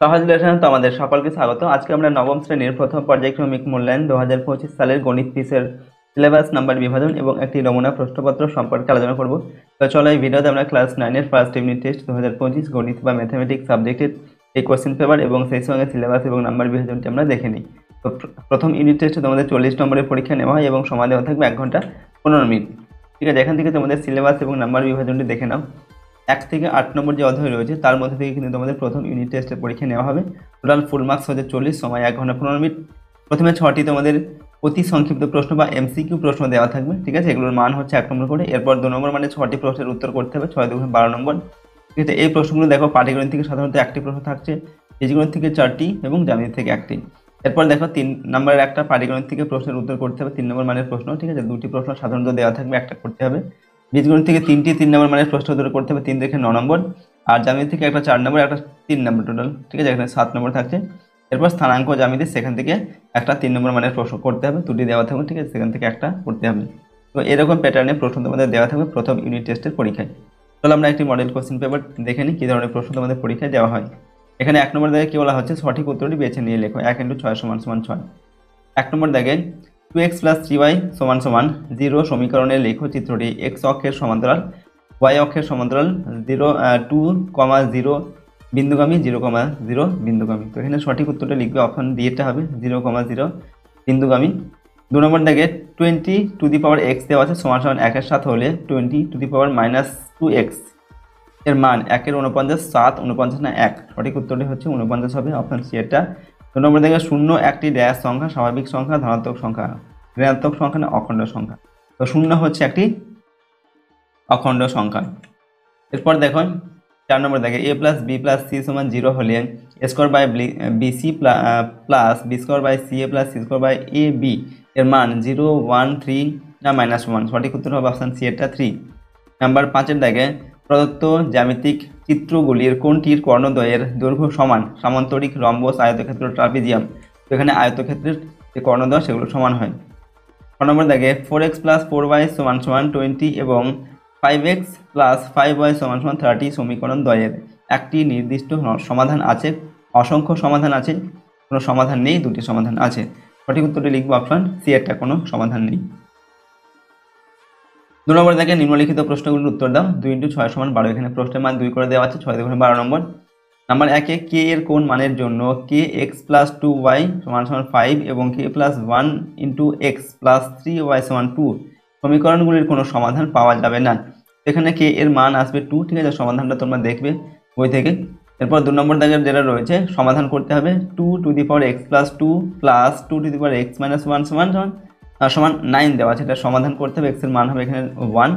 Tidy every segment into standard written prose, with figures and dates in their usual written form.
সহজ লেসন তো আমাদের সকলকে স্বাগত। আজকে আমরা নবম শ্রেণীর প্রথম পর্যায়ক্রমিক মূল্যায়ন 2025 সালের গণিত পিসের সিলেবাস নাম্বার বিভাজন এবং একটি নমুনা প্রশ্নপত্র সম্পর্কে আলোচনা করব। তো চলো এই ভিডিওতে আমরা ক্লাস 9-এর ফার্স্ট ইউনিট টেস্ট 2025 গণিত বা ম্যাথমেটিক্স সাবজেক্টের এই কোশ্চেন পেপার এবং সেই সঙ্গে সিলেবাস এবং নাম্বার বিভাজনটি আমরা দেখে নিই। তো প্রথম ইউনিট টেস্টে তোমাদের 40 নম্বরের পরীক্ষা নেওয়া হয় এবং সময় দেওয়া থাকবে 1 ঘন্টা 15 মিনিট। ঠিক আছে, এখান থেকে তোমাদের সিলেবাস এবং নাম্বার বিভাজনটি দেখে নাও। 1 থেকে 8 নম্বর যে অধ্যায় রয়েছে তার মধ্যে থেকে কিন্তু তোমাদের প্রথম ইউনিট টেস্টের পরীক্ষা নেওয়া হবে। টোটাল ফুল মার্কস হচ্ছে 40, সময় 1 ঘন্টা 15 মিনিট। প্রথমে 6টি তোমাদের অতি সংক্ষিপ্ত প্রশ্ন বা এমসিকিউ প্রশ্ন দেওয়া থাকবে। ঠিক আছে, এগুলোর মান হচ্ছে 1 নম্বর করে। এরপর 2 নম্বর মানে 6টি প্রশ্নের উত্তর করতে হবে, 6 2 12 নম্বর। ঠিক আছে, এই প্রশ্নগুলো দেখো পাটিগণিত থেকে সাধারণত 1টি প্রশ্ন থাকছে, বীজগণিত থেকে 4টি এবং জ্যামিতি থেকে 1টি। এরপর দেখো 3 নম্বরের একটা পাটিগণিত থেকে প্রশ্নের উত্তর করতে হবে, 3 নম্বর মানের প্রশ্ন। ঠিক আছে, 2টি প্রশ্ন সাধারণত দেওয়া থাকবে, একটা করতে হবে। বীজগণিত থেকে 3টি 3 নম্বর মানের প্রশ্ন উত্তর করতে হবে, 3 দেখে 9 নম্বর। আর জ্যামিতি থেকে একটা 4 নম্বর, একটা 3 নম্বর টোটাল। ঠিক আছে, এখানে 7 নম্বর থাকছে। এরপর স্থানাঙ্ক জ্যামিতি, সেখান থেকে একটা 3 নম্বর মানের প্রশ্ন করতে হবে, 2টি দেওয়া থাকবে। ঠিক আছে, সেখান থেকে একটা করতে হবে। তো এরকম প্যাটার্নে প্রশ্ন তোমাদের দেওয়া থাকবে প্রথম ইউনিট টেস্টের পরীক্ষায়। চলো আমরা একটি মডেল কোশ্চেন পেপার দেখে নিই কী ধরনের প্রশ্ন তোমাদের পরীক্ষায় দেওয়া হয়। এখানে 1 নম্বর দেখে কি বলা হচ্ছে, সঠিক উত্তরটি বেছে নিয়ে লেখো। 1 × 6 = 6। 1 নম্বর দেখে 2x + 3y = 0 সমীকরণে লেখো চিত্রটি x অক্ষের সমান্তরাল, y অক্ষের সমান্তরাল 2,0 বিন্দুগামী, 0,0 বিন্দুগামী। তো এখানে সঠিক উত্তরটা লিখবে, অপশন ডি এরটা হবে 0,0 বিন্দুগামী। 2 নম্বর দেখে 20⁻x দেওয়া আছে সমান 1-এর সাথে হলে 20⁻−2x এর মান 1-এর 49, 7, 49 না 1। সঠিক উত্তরটি হচ্ছে 49 হবে, অপশন সি এরটা। 2 নম্বর দেখে 0 একটি ড্যাশ সংখ্যা, স্বাভাবিক সংখ্যা, ধনাত্মক সংখ্যা, ঋণাত্মক সংখ্যা না অখণ্ড সংখ্যা। তো 0 হচ্ছে একটি অখণ্ড সংখ্যা। এরপর দেখো 4 নম্বর দেখে a + b + c = 0 হলে a² / bc + b² / ca + c² / ab এর মান 0, 1, 3 না -1। সঠিক উত্তর হবে অপশন সি এরটা 3। নাম্বার 5-এর দেখে প্রদত্ত জ্যামিতিক চিত্রগুলির কোনটির কর্ণদ্বয়ের দৈর্ঘ্য সমান, সামান্তরিক, রম্বস, আয়তক্ষেত্র, ট্রাপিজিয়াম। তো এখানে আয়তক্ষেত্রের যে কর্ণদ্বয় সেগুলো সমান হয়। 6 নম্বর দেখে 4x + 4y = 20 এবং 5x + 5y = 30 সমীকরণ দ্বয়ের একটি নির্দিষ্ট সমাধান আছে, অসংখ্য সমাধান আছে, কোনো সমাধান নেই, 2টি সমাধান আছে। সঠিক উত্তরটি লিখবো অপশন সি এরটা, কোনো সমাধান নেই। 2 নম্বর দেখে নিম্নলিখিত প্রশ্নগুলোর উত্তর দাও। 2 × 6 = 12। এখানে প্রশ্নের মান 2 করে দেওয়া আছে, 6 2 12 নম্বর। নাম্বার 1-এ কে এর কোন মানের জন্য kx + 2y = 5 এবং k + 1 × x + 3y = 2 সমীকরণগুলির কোনো সমাধান পাওয়া যাবে না। এখানে k এর মান আসবে 2। ঠিক আছে, সমাধানটা তোমরা দেখবে বই থেকে। এরপর 2 নম্বর দাগের যেটা রয়েছে সমাধান করতে হবে, 2x + 2 + 2x - 1 সমান 9 দেওয়া আছে, এটা সমাধান করতে হবে। x এর মান হবে এখানে 1।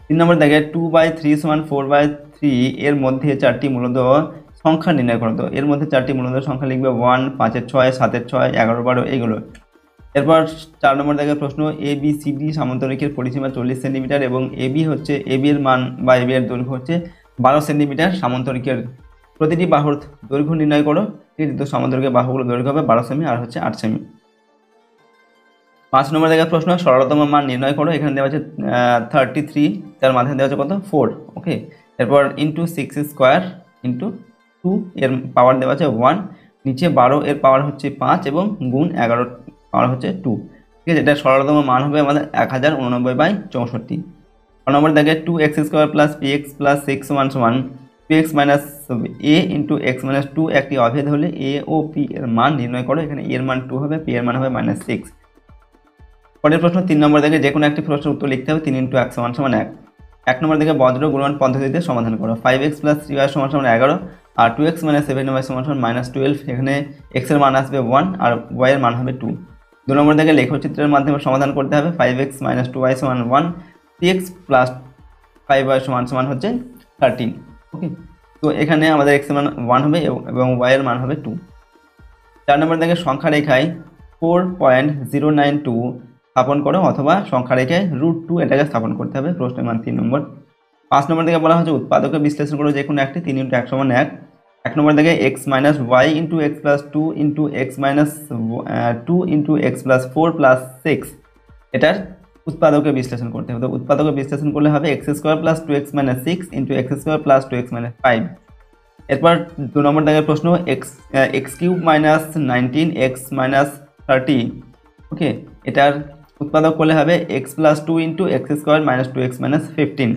3 নম্বর দেখে 2/3 = 4/3 এর মধ্যে 4টি মূলদ সংখ্যা নির্ণয় করো। তো এর মধ্যে 4টি মূলদ সংখ্যা লিখবে 1, 5-এর 6, 7-এর 6, 11, 12 এইগুলো। এরপর 4 নম্বর দেখে প্রশ্ন ABCD সামান্তরিকের পরিসীমা 40 সেন্টিমিটার এবং AB এর মান বা AB এর দৈর্ঘ্য হচ্ছে 12 সেন্টিমিটার। সামান্তরিকের প্রতিটি বাহুর দৈর্ঘ্য নির্ণয় করো। ঠিক আছে, তো সামান্তরিকের বাহুগুলো দৈর্ঘ্য হবে 12 সেমি আর হচ্ছে 8 সেমি। 5 নম্বর দেখে প্রশ্ন সরলতম মান নির্ণয় করো। এখানে দেওয়া আছে 33, তার মাথায় দেওয়া আছে কত 4। ওকে, এরপর × 6² × 2 এর পাওয়ার দেওয়া আছে 1, নিচে 12 এর পাওয়ার হচ্ছে 5 এবং গুণ 11 পাওয়ার হচ্ছে 2। ঠিক আছে, এটা সরলতম মান হবে আমাদের 1089/64। 6 নম্বর দেখে 2x² + px + 6 = 2x - a × x - 2 একটি অভেদ হলে a ও p এর মান নির্ণয় করো। এখানে a এর মান 2 হবে, p এর মান হবে -6। পরের প্রশ্ন 3 নম্বর দেখে যে কোনো একটি প্রশ্নের উত্তর লিখতে হবে। 3 × 1 = 1। 1 নম্বর দেখে বজ্র গুণন পদ্ধতিতে সমাধান করো। 5x + 3y = 11 আর 2x - 7y = -12। এখানে x এর মান আসবে 1 আর y এর মান হবে 2। 2 নম্বর দেখে লেখচিত্রের মাধ্যমে সমাধান করতে হবে। 5x - 2y = 1, 3x + 5y = হচ্ছে 13। ওকে, তো এখানে আমাদের x এর মান 1 হবে এবং y এর মান হবে 2। 4 নম্বর দেখে সংখ্যা রেখায় 4.092 স্থাপন করো অথবা সংখ্যা রেখায় √2 এটাকে স্থাপন করতে হবে। প্রশ্নের মান 3 নম্বর। 5 নম্বর থেকে বলা হচ্ছে উৎপাদকে বিশ্লেষণ করো যে কোনো একটি। 3 × 1 = 1। 1 নম্বর থেকে x - y × x + 2 × x - 2 × x + 4 + 6 এটার উৎপাদকে বিশ্লেষণ করতে হবে। তো উৎপাদকে বিশ্লেষণ করলে হবে x² + 2x - 6 × x² + 2x - 5 এরপর 2 নম্বর দাগের প্রশ্ন x cube minus 19 x minus 30, ওকে, এটার উৎপাদক করলে হবে x plus 2 into x square minus 2x minus 15।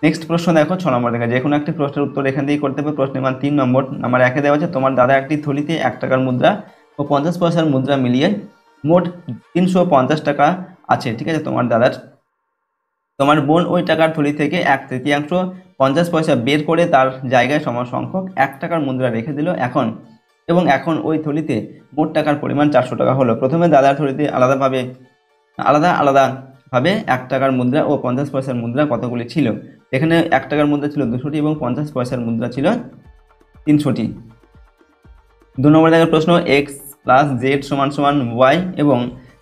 Next প্রশ্ন দেখো 6 নম্বর দেখা, যে কোনো একটি প্রশ্নের উত্তর এখান থেকে করতে হবে। প্রশ্নের মান 3 নম্বর। নাম্বার 1-এ দেওয়া আছে তোমার দাদা একটি থলিতে 1 টাকার মুদ্রা ও 50 পয়সার মুদ্রা মিলিয়ে মোট 350 টাকা আছে, ঠিক আছে তোমার দাদার। তোমার বোন ওই টাকার থলি থেকে 1/3 50 পয়সা বের করে তার জায়গায় সম সংখ্যক 1 টাকার মুদ্রা রেখে দিল। এখন ওই থলিতে মোট টাকার পরিমাণ 400 টাকা হলো। প্রথমে দাদার থলিতে আলাদাভাবে 1 টাকার মুদ্রা ও 50 পয়সার মুদ্রা কতগুলি ছিল? এখানে 1 টাকার মুদ্রা ছিল 200টি এবং 50 পয়সার মুদ্রা ছিল 300টি। 2 নম্বর দাগের প্রশ্ন এক্স প্লাস জেড সমান সমান ওয়াই এবং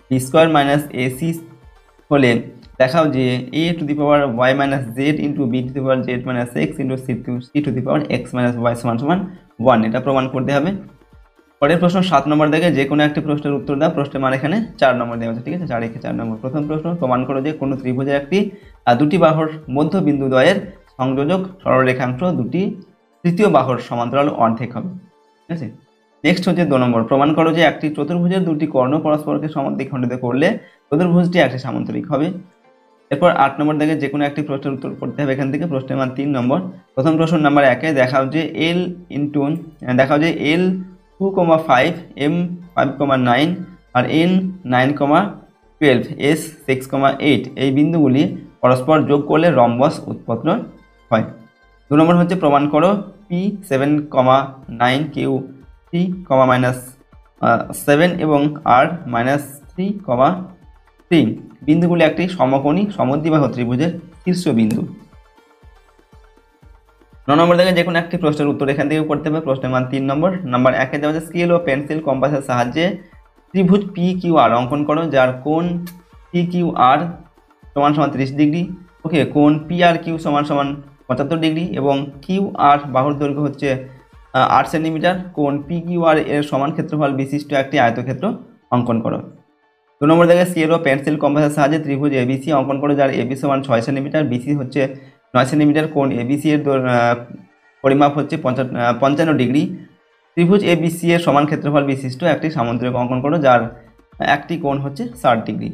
বি স্কোয়ার মাইনাস এসি হলে দেখাও যে a to the power y minus Z into B to the power Z minus X into C to the power X minus Y সমান সমান 1। এটা প্রমাণ করতে হবে। পরের প্রশ্ন 7 নম্বর দেখে যে কোনো একটি প্রশ্নের উত্তর দাও। প্রশ্নের মান এখানে 4 নম্বর দেওয়া আছে, ঠিক আছে, 4 নম্বর। প্রথম প্রশ্ন, প্রমাণ করো যে কোনো ত্রিভুজের দুটি বাহুর মধ্যবিন্দু দ্বয়ের সংযোজক সরলরেখাংশ দুটি তৃতীয় বাহুর সমান্তরাল অর্ধেক হবে, ঠিক আছে। নেক্সট হচ্ছে 2 নম্বর, প্রমাণ করো যে একটি চতুর্ভুজের দুটি কর্ণ পরস্পরকে সমদ্বিখণ্ডিত করলে চতুর্ভুজটি একটি সামান্তরিক হবে। এরপর 8 নম্বর দেখে যে কোনো একটি প্রশ্নের উত্তর করতে হবে এখান থেকে। প্রশ্নের মান 3 নম্বর। প্রথম প্রশ্ন নাম্বার 1-এ দেখাও যে এল 2,5 m 5,9 আর n 9,12 s 6,8 এই বিন্দুগুলি পরস্পর যোগ করলে রম্বস উৎপন্ন হয়। 2 নম্বর হচ্ছে প্রমাণ করো p 7,9 q 3,-7 এবং r -3,3 বিন্দুগুলি একটি সমকোণী সমদ্বিবাহু ত্রিভুজের শীর্ষবিন্দু। 9 নম্বর দেখে যে কোনো একটি প্রশ্নের উত্তর এখান থেকে করতে হবে। প্রশ্নের মান 3 নম্বর। নাম্বার 1-এ দেওয়া আছে স্কেল ও পেন্সিল কম্পাসের সাহায্যে ত্রিভুজ পি কিউ আর অঙ্কন করো যার কোণ পি কিউ আর সমান সমান 30 ডিগ্রি, ওকে, কোণ পি আর কিউ সমান সমান 75 ডিগ্রি এবং কিউ আর বাহুর দৈর্ঘ্য হচ্ছে 8 সেন্টিমিটার। কোণ পি কিউ আর এর সমান ক্ষেত্রফল বিশিষ্ট একটি আয়তক্ষেত্র অঙ্কন করো। 2 নম্বর দেখে স্কেল ও পেন্সিল কম্পাসের সাহায্যে ত্রিভুজ এবিসি অঙ্কন করো যার এবি সমান 6 সেন্টিমিটার, বিসি হচ্ছে 9 সেন্টিমিটার। কোণ এবিসি এর পরিমাপ হচ্ছে 55 ডিগ্রি। ত্রিভুজ এবিসি এর সমান ক্ষেত্রফল বিশিষ্ট একটি সামান্তরিক অঙ্কন করো যার একটি কোণ হচ্ছে 60 ডিগ্রি।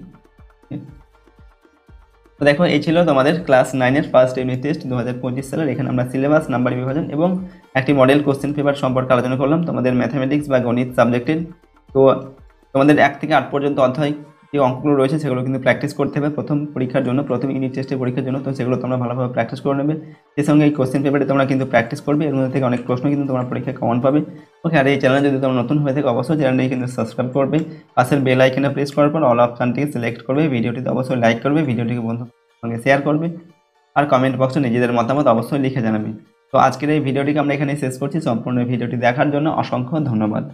তো দেখো এই ছিল তোমাদের ক্লাস 9-এর ফার্স্ট ইউনিট টেস্ট 2025 সালের। এখানে আমরা সিলেবাস, নাম্বার বিভাজন এবং একটি মডেল কোশ্চেন পেপার সম্পর্কে আলোচনা করলাম তোমাদের ম্যাথামেটিক্স বা গণিত সাবজেক্টের। তো তোমাদের 1 থেকে 8 পর্যন্ত অধ্যায় যে অঙ্কগুলো রয়েছে সেগুলো কিন্তু প্র্যাকটিস করতে হবে প্রথম পরীক্ষার জন্য, প্রথম ইউনিট টেস্টের পরীক্ষার জন্য। তো সেগুলো তোমরা ভালোভাবে প্র্যাকটিস করে নেবে। সেই সঙ্গে এই কোশ্চেন পেপারে তোমরা কিন্তু প্র্যাকটিস করবে, এর মধ্যে থেকে অনেক প্রশ্ন কিন্তু তোমরা পরীক্ষায় কমন পাবে, ওকে। আর এই চ্যানেলে যদি তোমরা নতুন হয়ে থাকে অবশ্যই চ্যানেলটি কিন্তু সাবস্ক্রাইব করবে, পাশের বেল আইকনে প্রেস করার পর অল অপশনটিকে সিলেক্ট করবে, ভিডিওটিতে অবশ্যই লাইক করবে, ভিডিওটিকে বন্ধুদের সঙ্গে শেয়ার করবে আর কমেন্ট বক্সে নিজেদের মতামত অবশ্যই লিখে জানাবে। তো আজকের এই ভিডিওটিকে আমরা এখানে শেষ করছি। সম্পূর্ণ ভিডিওটি দেখার জন্য অসংখ্য ধন্যবাদ।